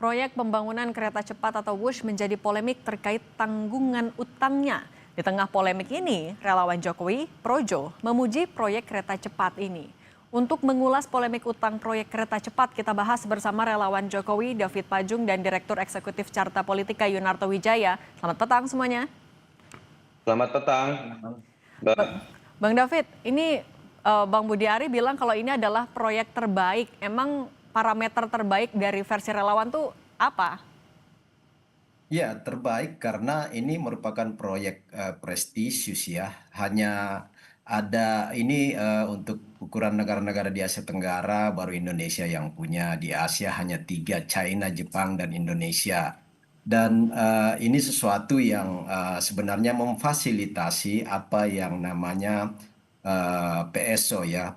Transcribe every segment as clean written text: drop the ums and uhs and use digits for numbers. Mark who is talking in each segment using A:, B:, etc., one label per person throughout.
A: Proyek pembangunan kereta cepat atau WUSH menjadi polemik terkait tanggungan utangnya. Di tengah polemik ini, relawan Jokowi, Projo, memuji proyek kereta cepat ini. Untuk mengulas polemik utang proyek kereta cepat, kita bahas bersama relawan Jokowi, David Pajung, dan Direktur Eksekutif Carta Politika Yunarto Wijaya. Selamat petang semuanya.
B: Selamat petang, Mbak.
A: Bang David, ini Bang Budi Ari bilang kalau ini adalah proyek terbaik. Emang parameter terbaik dari versi relawan tuh apa?
C: Ya, terbaik karena ini merupakan proyek prestisius ya. Hanya ada ini untuk ukuran negara-negara di Asia Tenggara, baru Indonesia yang punya. Di Asia hanya 3, China, Jepang, dan Indonesia. Dan ini sesuatu yang sebenarnya memfasilitasi apa yang namanya PSO ya,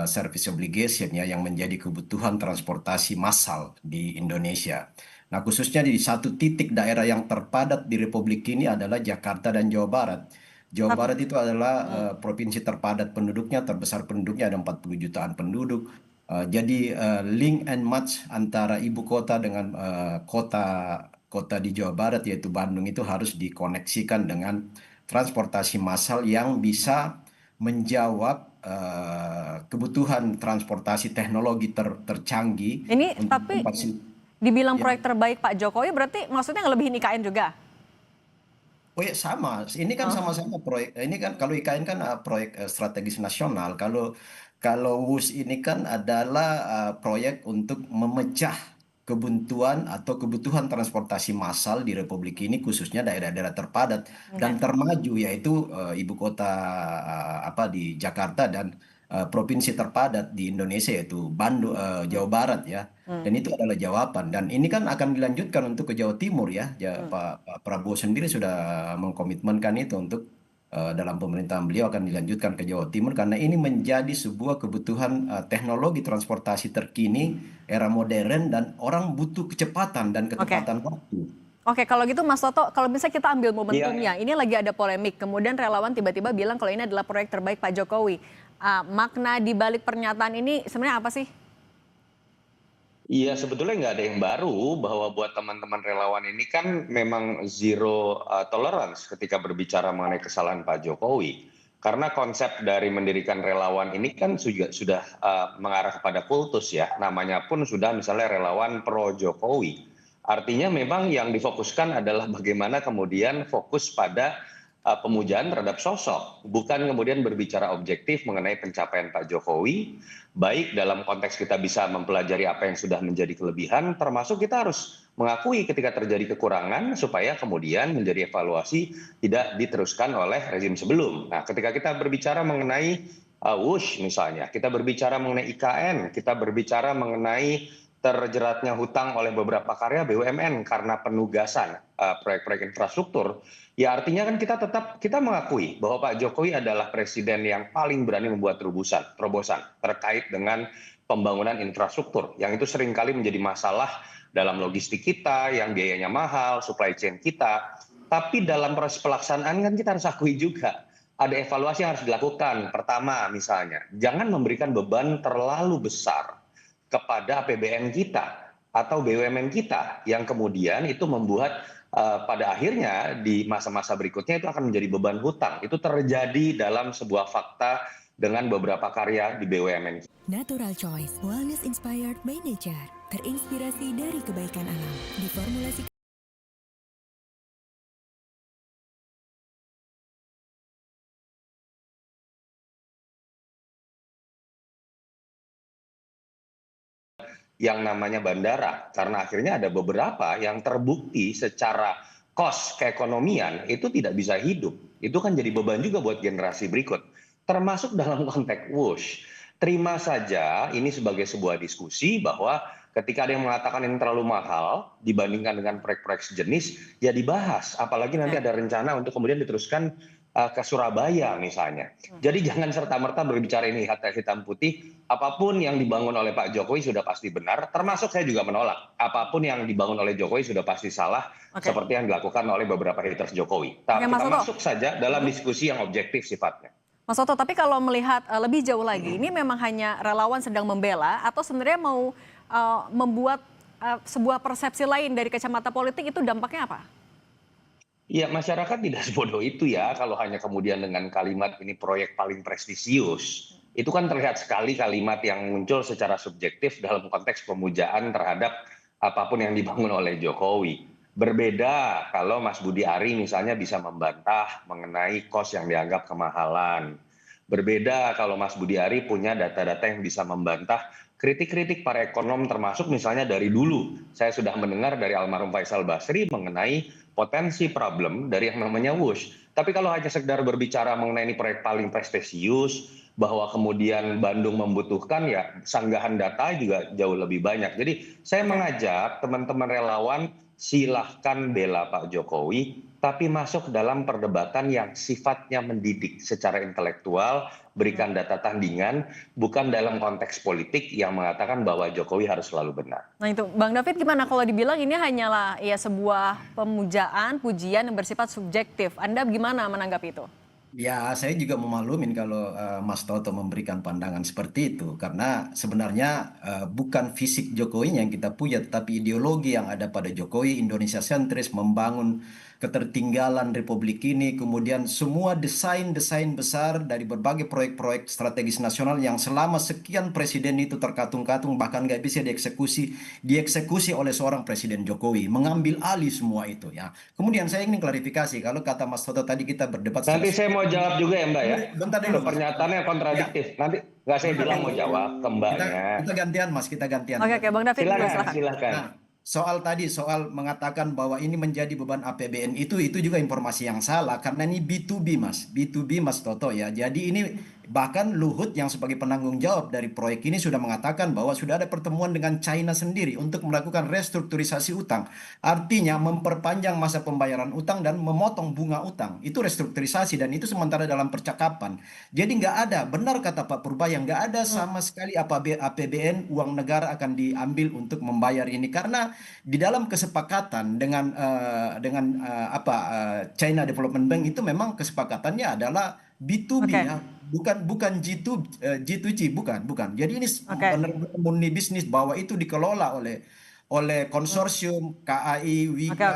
C: Service Obligation ya, yang menjadi kebutuhan transportasi massal di Indonesia. Nah, khususnya di satu titik daerah yang terpadat di Republik ini adalah Jakarta dan Jawa Barat. Jawa Barat itu adalah provinsi terpadat penduduknya, terbesar penduduknya, ada 40 jutaan penduduk. Jadi link and match antara ibu kota dengan kota di Jawa Barat yaitu Bandung itu harus dikoneksikan dengan transportasi massal yang bisa menjawab kebutuhan transportasi teknologi tercanggih
A: Ini
C: untuk
A: tapi
C: tempat.
A: dibilang
C: Ya.
A: proyek terbaik Pak Jokowi berarti maksudnya ngelebihin IKN juga?
C: Oh ya sama, ini kan
A: Oh,
C: sama-sama proyek. Ini kan kalau IKN kan proyek strategis nasional. Kalau WUS ini kan adalah proyek untuk memecah kebuntuan atau kebutuhan transportasi massal di Republik ini khususnya daerah-daerah terpadat
A: oke.
C: dan termaju yaitu ibu kota di Jakarta dan provinsi terpadat di Indonesia yaitu Bandung, Jawa Barat ya. Dan itu adalah jawaban. Dan ini kan akan dilanjutkan untuk ke Jawa Timur ya. Pak Prabowo sendiri sudah mengkomitmenkan itu untuk dalam pemerintahan beliau akan dilanjutkan ke Jawa Timur karena ini menjadi sebuah kebutuhan teknologi transportasi terkini, era modern dan orang butuh kecepatan dan
A: Oke.
C: ketepatan waktu.
A: Oke, kalau gitu Mas Toto, kalau misalnya kita ambil
B: Iya,
A: momentumnya, ini lagi ada polemik, kemudian relawan tiba-tiba bilang kalau ini adalah proyek terbaik Pak Jokowi. Makna di balik pernyataan ini sebenarnya apa sih?
B: iya sebetulnya nggak ada yang baru bahwa buat teman-teman relawan ini kan memang zero tolerance ketika berbicara mengenai kesalahan Pak Jokowi. Karena konsep dari mendirikan relawan ini kan sudah mengarah kepada kultus ya. Namanya pun sudah misalnya relawan pro Jokowi. Artinya memang yang difokuskan adalah bagaimana kemudian fokus pada pemujaan terhadap sosok, bukan kemudian berbicara objektif mengenai pencapaian Pak Jokowi, baik dalam konteks kita bisa mempelajari apa yang sudah menjadi kelebihan, termasuk kita harus mengakui ketika terjadi kekurangan supaya kemudian menjadi evaluasi tidak diteruskan oleh rezim sebelum. Nah, ketika kita berbicara mengenai WUSH misalnya, kita berbicara mengenai IKN, kita berbicara mengenai terjeratnya hutang oleh beberapa karya BUMN karena penugasan proyek-proyek infrastruktur, ya artinya kan kita mengakui bahwa Pak Jokowi adalah presiden yang paling berani membuat terobosan terkait dengan pembangunan infrastruktur yang itu seringkali menjadi masalah dalam logistik kita yang biayanya mahal, supply chain kita. Tapi dalam proses pelaksanaan kan kita harus akui juga ada evaluasi yang harus dilakukan. Pertama misalnya, jangan memberikan beban terlalu besar kepada APBN kita atau BUMN kita yang kemudian itu membuat pada akhirnya di masa-masa berikutnya itu akan menjadi beban hutang. Itu terjadi dalam sebuah fakta dengan beberapa karya di BUMN.
D: Natural Choice, Wellness Inspired by Nature, terinspirasi dari kebaikan alam, diformulasi
B: Yang namanya bandara, karena akhirnya ada beberapa yang terbukti secara cost keekonomian itu tidak bisa hidup. Itu kan jadi beban juga buat generasi berikut, termasuk dalam konteks WUSH. Terima saja ini sebagai sebuah diskusi bahwa ketika ada yang mengatakan ini terlalu mahal dibandingkan dengan proyek-proyek sejenis, ya dibahas. Apalagi nanti ada rencana untuk kemudian diteruskan ke Surabaya misalnya. Jadi jangan serta-merta berbicara ini hitam putih. Apapun yang dibangun oleh Pak Jokowi sudah pasti benar, termasuk saya juga menolak. Apapun yang dibangun oleh Jokowi sudah pasti salah,
A: Oke.
B: seperti yang dilakukan oleh beberapa haters Jokowi.
A: Oke, Mas
B: Kita
A: Toto.
B: masuk saja dalam diskusi yang objektif sifatnya.
A: Mas Toto, tapi kalau melihat lebih jauh lagi, ini memang hanya relawan sedang membela atau sebenarnya mau membuat sebuah persepsi lain dari kacamata politik itu dampaknya apa?
B: Ya, masyarakat tidak sebodoh itu ya kalau hanya kemudian dengan kalimat ini proyek paling prestisius. Itu kan terlihat sekali kalimat yang muncul secara subjektif dalam konteks pemujaan terhadap apapun yang dibangun oleh Jokowi. Berbeda kalau Mas Budi Ari misalnya bisa membantah mengenai kos yang dianggap kemahalan. Berbeda kalau Mas Budi Ari punya data-data yang bisa membantah kritik-kritik para ekonom termasuk misalnya dari dulu. Saya sudah mendengar dari almarhum Faisal Basri mengenai potensi problem dari yang namanya WUSH. Tapi kalau hanya sekedar berbicara mengenai ini proyek paling prestisius, bahwa kemudian Bandung membutuhkan, ya sanggahan data juga jauh lebih banyak. Jadi saya mengajak teman-teman relawan silahkan bela Pak Jokowi, tapi masuk dalam perdebatan yang sifatnya mendidik secara intelektual, berikan data tandingan, bukan dalam konteks politik yang mengatakan bahwa Jokowi harus selalu benar.
A: Nah itu, Bang David gimana kalau dibilang ini hanyalah ya sebuah pemujaan, pujian yang bersifat subjektif. Anda gimana menanggapi itu?
C: Ya, saya juga memaklumin kalau Mas Toto memberikan pandangan seperti itu, karena sebenarnya bukan fisik Jokowi yang kita puja, tetapi ideologi yang ada pada Jokowi, Indonesia sentris, membangun ketertinggalan Republik ini, kemudian semua desain-desain besar dari berbagai proyek-proyek strategis nasional yang selama sekian presiden itu terkatung-katung, bahkan nggak bisa dieksekusi oleh seorang Presiden Jokowi, mengambil alih semua itu ya. Kemudian saya ingin klarifikasi, kalau kata Mas Toto tadi kita berdebat secara
B: Nanti saya mau jawab juga ya Mbak ya.
C: bentar dulu Mas.
B: Pernyataannya kontradiktif.
C: Ya,
B: Nanti nggak saya
C: bentar
B: bilang
C: dulu.
B: mau jawab ke Mbaknya.
C: Kita gantian Mas, kita gantian.
A: Oke, Bang David,
B: Silakan, silakan.
C: Nah, soal mengatakan bahwa ini menjadi beban APBN itu juga informasi yang salah, karena ini B2B Mas, B2B Mas Toto ya. Jadi ini bahkan Luhut yang sebagai penanggung jawab dari proyek ini sudah mengatakan bahwa sudah ada pertemuan dengan China sendiri untuk melakukan restrukturisasi utang. Artinya memperpanjang masa pembayaran utang dan memotong bunga utang. Itu restrukturisasi dan itu sementara dalam percakapan. Jadi nggak ada, benar kata Pak Purbaya, nggak ada sama sekali APBN uang negara akan diambil untuk membayar ini, karena di dalam kesepakatan dengan China Development Bank itu memang kesepakatannya adalah B2B ya, bukan G2G, bukan. Jadi ini benar-benar murni bisnis, bahwa itu dikelola oleh konsorsium KAI, WIGA,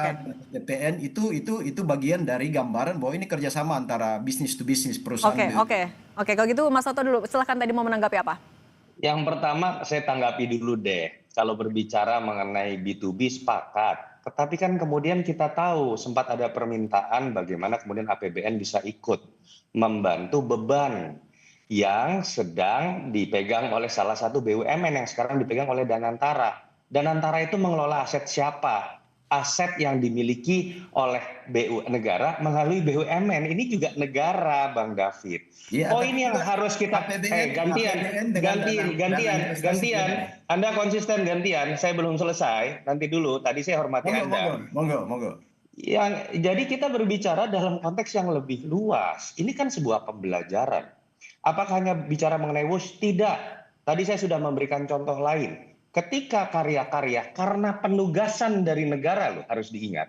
C: BPN, itu bagian dari gambaran bahwa ini kerjasama antara bisnis to bisnis perusahaan.
A: Oke, kalau gitu Mas Toto dulu, silahkan tadi mau menanggapi apa?
B: Yang pertama saya tanggapi dulu deh, kalau berbicara mengenai B2B sepakat. Tetapi kan kemudian kita tahu sempat ada permintaan bagaimana kemudian APBN bisa ikut membantu beban yang sedang dipegang oleh salah satu BUMN yang sekarang dipegang oleh Danantara. Danantara itu mengelola aset siapa? Aset yang dimiliki oleh negara melalui BUMN. Ini juga negara, Bang David.
C: Ya,
B: ini yang harus kita gantian. Anda konsisten gantian. Saya belum selesai. Nanti dulu. Tadi saya hormati Anda.
C: Monggo.
B: Jadi kita berbicara dalam konteks yang lebih luas. Ini kan sebuah pembelajaran. Apakah hanya bicara mengenai WUSH? Tidak. Tadi saya sudah memberikan contoh lain. Ketika karya-karya, karena penugasan dari negara loh, harus diingat.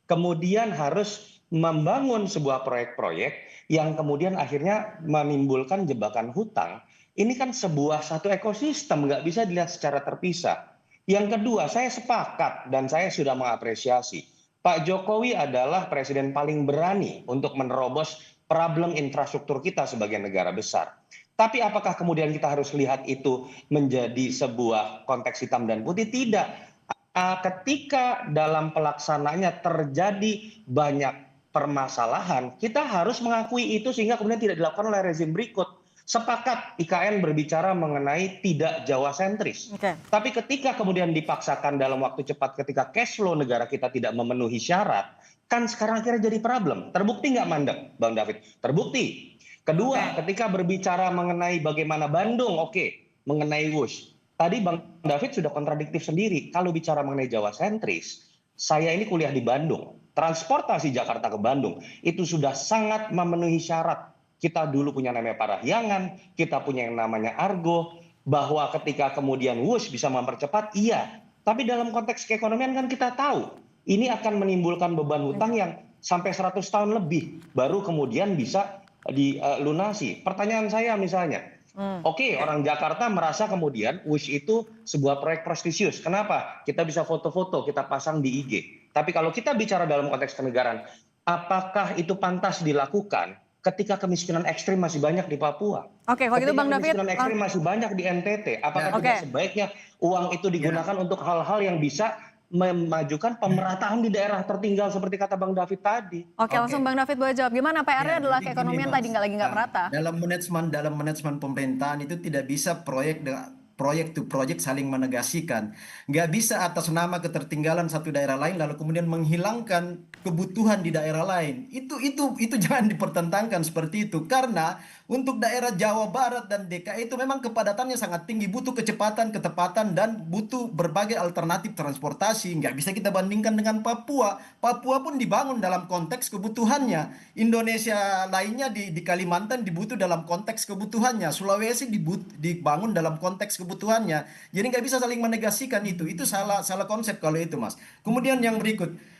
B: Kemudian harus membangun sebuah proyek-proyek yang kemudian akhirnya menimbulkan jebakan hutang. Ini kan satu ekosistem, nggak bisa dilihat secara terpisah. Yang kedua, saya sepakat dan saya sudah mengapresiasi. Pak Jokowi adalah presiden paling berani untuk menerobos problem infrastruktur kita sebagai negara besar. Tapi apakah kemudian kita harus lihat itu menjadi sebuah konteks hitam dan putih? Tidak. Ketika dalam pelaksanaannya terjadi banyak permasalahan, kita harus mengakui itu sehingga kemudian tidak dilakukan oleh rezim berikut. Sepakat IKN berbicara mengenai tidak Jawa sentris. Tapi ketika kemudian dipaksakan dalam waktu cepat ketika cash flow negara kita tidak memenuhi syarat, kan sekarang akhirnya jadi problem. Terbukti nggak mandek, Bang David? Terbukti. Kedua, ketika berbicara mengenai bagaimana Bandung, mengenai WUSH. Tadi Bang David sudah kontradiktif sendiri. Kalau bicara mengenai Jawa sentris, saya ini kuliah di Bandung. Transportasi Jakarta ke Bandung itu sudah sangat memenuhi syarat. Kita dulu punya namanya Parahyangan, kita punya yang namanya Argo, bahwa ketika kemudian WUSH bisa mempercepat, iya. Tapi dalam konteks keekonomian kan kita tahu, ini akan menimbulkan beban hutang yang sampai 100 tahun lebih, baru kemudian bisa dilunasi. Pertanyaan saya misalnya, Oke, orang Jakarta merasa kemudian WISH itu sebuah proyek prestisius. Kenapa? Kita bisa foto-foto, kita pasang di IG. Tapi kalau kita bicara dalam konteks kenegaraan, apakah itu pantas dilakukan ketika kemiskinan ekstrim masih banyak di Papua?
A: Oke, kalau gitu
B: Ketika
A: Bang David,
B: kemiskinan ekstrim masih banyak di NTT, apakah tidak sebaiknya uang itu digunakan untuk hal-hal yang bisa memajukan pemerataan di daerah tertinggal seperti kata Bang David tadi?
A: Oke, langsung Bang David boleh jawab. Gimana PR-nya adalah
C: Jadi gini,
A: keekonomian
C: Mas.
A: tadi nggak merata?
C: Dalam manajemen pemerintahan itu tidak bisa proyek to project saling menegasikan. Nggak bisa atas nama ketertinggalan satu daerah lain lalu kemudian menghilangkan kebutuhan di daerah lain. Itu jangan dipertentangkan seperti itu karena untuk daerah Jawa Barat dan DKI itu memang kepadatannya sangat tinggi, butuh kecepatan, ketepatan dan butuh berbagai alternatif transportasi. Nggak bisa kita bandingkan dengan Papua. Papua pun dibangun dalam konteks kebutuhannya. Indonesia lainnya di Kalimantan dibutuh dalam konteks kebutuhannya. Sulawesi dibangun dalam konteks kebutuhannya. Jadi nggak bisa saling menegasikan itu. Itu salah konsep kalau itu, Mas. Kemudian yang berikut,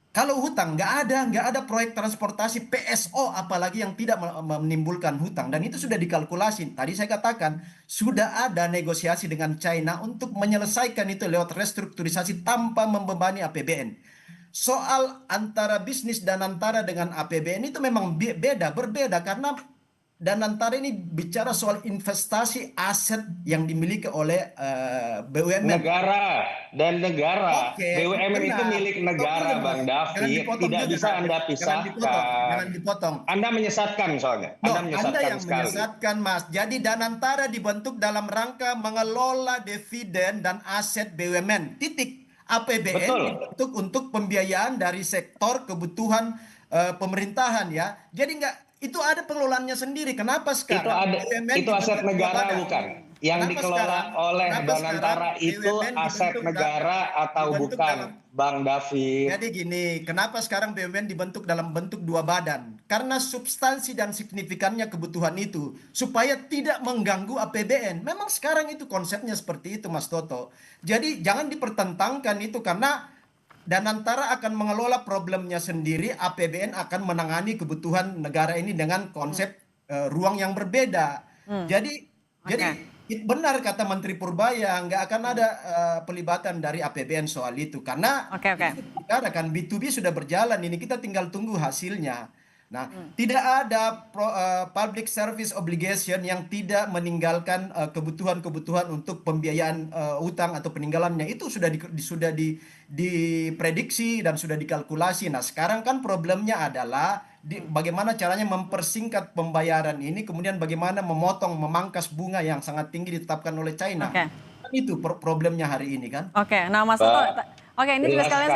C: kalau hutang nggak ada proyek transportasi PSO apalagi yang tidak menimbulkan hutang dan itu sudah dikalkulasi. Tadi saya katakan sudah ada negosiasi dengan China untuk menyelesaikan itu lewat restrukturisasi tanpa membebani APBN. Soal antara bisnis dan antara dengan APBN itu memang berbeda karena dan antara ini bicara soal investasi aset yang dimiliki oleh BUMN.
B: Negara dan negara.
C: Oke,
B: BUMN itu
C: benar.
B: milik
C: Betul,
B: negara,
C: Mas.
B: Bang
C: Jangan
B: David.
C: dipotong
B: Tidak
C: juga.
B: bisa Anda
C: Jangan
B: pisahkan.
C: dipotong.
B: Anda menyesatkan soalnya.
C: No,
B: Anda
C: Anda
B: menyesatkan
C: yang
B: sekali.
C: menyesatkan, Mas. Jadi Danantara dibentuk dalam rangka mengelola dividen dan aset BUMN. Titik. APBN
B: Betul.
C: dibentuk untuk pembiayaan dari sektor kebutuhan pemerintahan ya. Jadi itu ada pengelolaannya sendiri. Kenapa sekarang BUMN
B: Itu aset
C: dibentuk dua
B: negara
C: badan?
B: bukan? Yang
C: Kenapa
B: dikelola
C: sekarang-
B: oleh
C: kenapa sekarang
B: Danantara itu
C: BUMN
B: aset
C: dibentuk
B: negara atau
C: dibentuk
B: bukan,
C: dalam-
B: Bang David?
C: Jadi gini, kenapa sekarang BUMN dibentuk dalam bentuk dua badan? Karena substansi dan signifikannya kebutuhan itu supaya tidak mengganggu APBN. Memang sekarang itu konsepnya seperti itu, Mas Toto. Jadi jangan dipertentangkan itu karena Danantara akan mengelola problemnya sendiri, APBN akan menangani kebutuhan negara ini dengan konsep ruang yang berbeda. Jadi benar kata Menteri Purbaya, nggak akan ada pelibatan dari APBN soal itu karena kita kan B2B sudah berjalan ini kita tinggal tunggu hasilnya. Nah, tidak ada public service obligation yang tidak meninggalkan kebutuhan-kebutuhan untuk pembiayaan utang atau peninggalannya itu sudah diprediksi dan sudah dikalkulasi. Nah, sekarang kan problemnya adalah bagaimana caranya mempersingkat pembayaran ini, kemudian bagaimana memangkas bunga yang sangat tinggi ditetapkan oleh China. Itu problemnya hari ini kan.
A: Nah Mas Toto, ini juga sekalian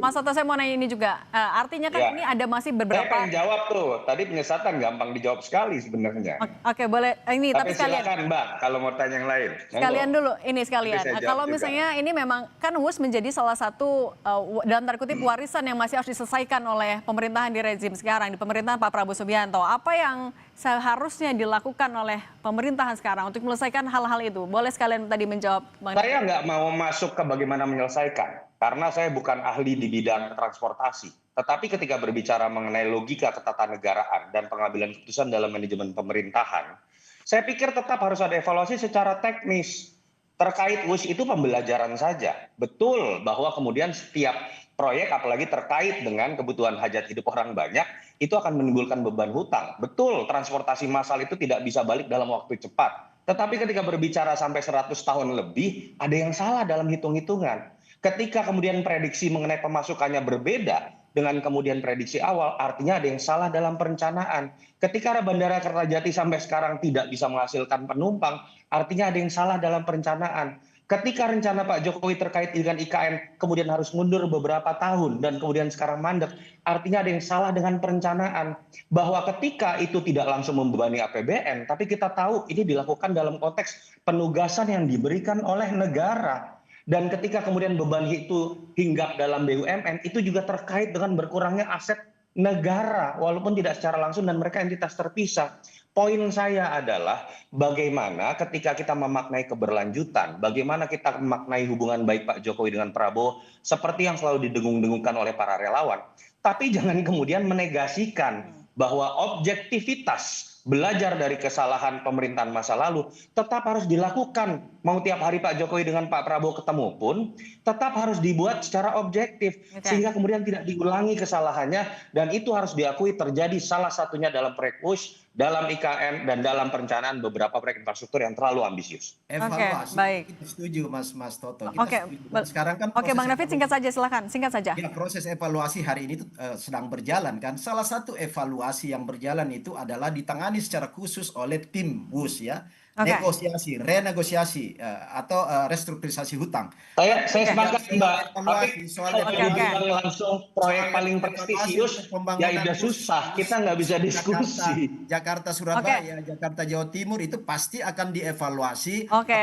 A: Mas Toto saya mau nanya ini juga. Artinya kan ini ada masih beberapa.
B: Saya pengen jawab tuh. Tadi penyesatan gampang dijawab sekali sebenarnya.
A: Boleh. Ini tapi sekalian.
B: Silakan Mbak kalau mau tanya yang lain.
A: Sekalian dulu, ini sekalian. Kalau misalnya ini memang kan WUS menjadi salah satu dalam tanda kutip warisan yang masih harus diselesaikan oleh pemerintahan di rezim sekarang, di pemerintahan Pak Prabowo Subianto. Apa yang seharusnya dilakukan oleh pemerintahan sekarang untuk menyelesaikan hal-hal itu? Boleh sekalian tadi menjawab.
B: Saya nggak mau masuk ke bagaimana menyelesaikan, karena saya bukan ahli di bidang transportasi. Tetapi ketika berbicara mengenai logika ketatanegaraan dan pengambilan keputusan dalam manajemen pemerintahan, saya pikir tetap harus ada evaluasi secara teknis. Terkait WUS itu pembelajaran saja. Betul bahwa kemudian setiap proyek apalagi terkait dengan kebutuhan hajat hidup orang banyak, itu akan menimbulkan beban hutang. Betul, transportasi massal itu tidak bisa balik dalam waktu cepat. Tetapi ketika berbicara sampai 100 tahun lebih, ada yang salah dalam hitung-hitungan. Ketika kemudian prediksi mengenai pemasukannya berbeda dengan kemudian prediksi awal, artinya ada yang salah dalam perencanaan. Ketika Bandara Kertajati sampai sekarang tidak bisa menghasilkan penumpang, artinya ada yang salah dalam perencanaan. Ketika rencana Pak Jokowi terkait dengan IKN kemudian harus mundur beberapa tahun dan kemudian sekarang mandek, artinya ada yang salah dengan perencanaan. Bahwa ketika itu tidak langsung membebani APBN, tapi kita tahu ini dilakukan dalam konteks penugasan yang diberikan oleh negara. Dan ketika kemudian beban itu hinggap dalam BUMN, itu juga terkait dengan berkurangnya aset negara, walaupun tidak secara langsung dan mereka entitas terpisah. Poin saya adalah bagaimana ketika kita memaknai keberlanjutan, bagaimana kita memaknai hubungan baik Pak Jokowi dengan Prabowo seperti yang selalu didengung-dengungkan oleh para relawan. Tapi jangan kemudian menegasikan bahwa objektivitas belajar dari kesalahan pemerintahan masa lalu, tetap harus dilakukan. Mau tiap hari Pak Jokowi dengan Pak Prabowo ketemu pun, tetap harus dibuat secara objektif. Sehingga kemudian tidak diulangi kesalahannya, dan itu harus diakui terjadi salah satunya dalam proyek WUS, dalam IKN, dan dalam perencanaan beberapa proyek infrastruktur yang terlalu ambisius.
C: Evaluasi,
A: baik.
C: kita setuju Mas Toto. Kita
A: Oke,
C: setuju. Dan sekarang kan
A: Oke, Bang
C: proses
A: David, singkat saja, silakan, singkat saja.
C: Ya, proses evaluasi hari ini tuh, sedang berjalan kan. Salah satu evaluasi yang berjalan itu adalah ditangani secara khusus oleh tim WUS ya.
A: Oke.
C: Negosiasi, renegosiasi atau restrukturisasi hutang.
B: Saya sepakat Mbak, tapi
C: Evaluasi soal
B: kalau
A: Oke.
B: dibilang langsung proyek paling prestisius, ya udah susah, kita nggak bisa diskusi.
C: Jakarta, Surabaya, Jakarta, Jawa Timur itu pasti akan dievaluasi.
A: Oke,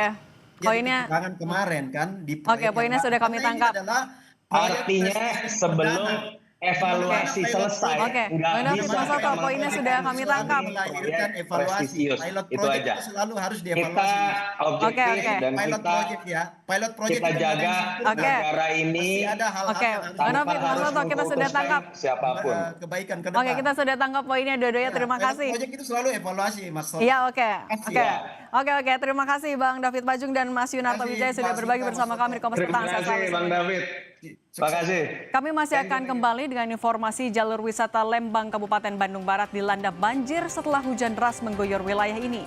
C: Jadi
A: poinnya.
C: kekurangan kemarin kan di
A: Oke,
C: proyek
A: poinnya
C: yang
A: sudah kami
C: karena ini
A: tangkap.
C: adalah proyek
B: Artinya
C: prestisius
B: sebelum
C: perdana.
B: evaluasi
C: Pilot
B: selesai,
A: Oke,
B: nggak
A: Bang David,
B: bisa
A: Mas Toto,
B: kita
A: poinnya sudah kami
C: selalu
A: tangkap.
C: melahirkan evaluasi.
B: Prestisius,
C: Pilot
B: itu
C: project
B: aja.
C: itu selalu harus
B: Kita
C: dievaluasi.
B: objektif
A: Oke.
B: dan
C: Pilot
B: kita
C: project ya, pilot project
B: kita
C: itu nggak ada yang
B: jaga
C: sempurna.
A: Oke.
B: negara ini
C: Pasti ada hal-hal
A: Oke,
C: yang harus
A: Bang David,
B: tanpa
A: Mas
B: harus
A: Toto, kita sudah
B: memfokuskan
A: tangkap.
B: siapapun.
C: Kebaikan ke depan.
A: Oke, kita sudah tangkap poinnya dua-duanya.
C: Ya,
A: Terima
C: pilot
A: kasih.
C: project itu selalu evaluasi, Mas Toto.
A: Iya, oke.
C: Kasih
A: Oke.
C: ya.
A: Oke, terima kasih Bang David Pajung dan Mas Yunarto
C: Kasih,
A: Wijaya sudah
C: Mas
A: berbagi
C: Yuta,
A: bersama
C: Mas
A: kami di
C: Toto.
A: Kompas
B: Terima
A: Petang. Sehat
B: kasih
A: selalu.
B: Bang David. Terima kasih.
A: Kami masih akan kembali dengan informasi jalur wisata Lembang Kabupaten Bandung Barat dilanda banjir setelah hujan deras mengguyur wilayah ini.